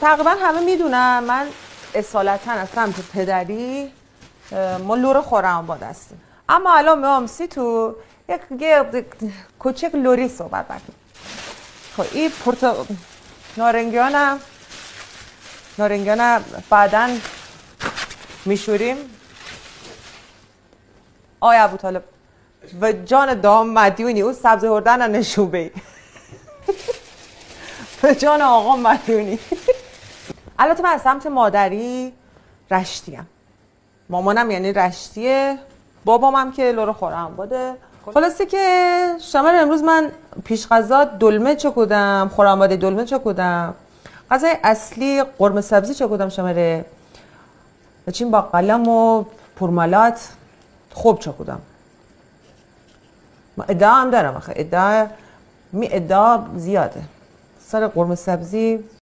تقریبا همه میدونم من اصالتا از سمت پدری ما لور خرم‌آباد هستیم، اما الان میام تو یک کوچک لوری صحبت بکنیم. خب این نارنگیانم بعداً میشوریم. آیا ابوطالب و جان دام مدیونی او سبز هردن نشوبه و جان آقا مدیونی. البته من از سمت مادری رشتیم، مامانم یعنی رشتیه، بابام هم که لور خرم‌آباده. خلاصه که شامل امروز من پیش غذا دلمه چکودم، خرم‌آباد دلمه چکودم. غذای اصلی قرمه سبزی چکودم شامل بچین با قلم و پرملات خوب چکودم. ما ادعا هم دارم، ادعا زیاده سر قرمه سبزی.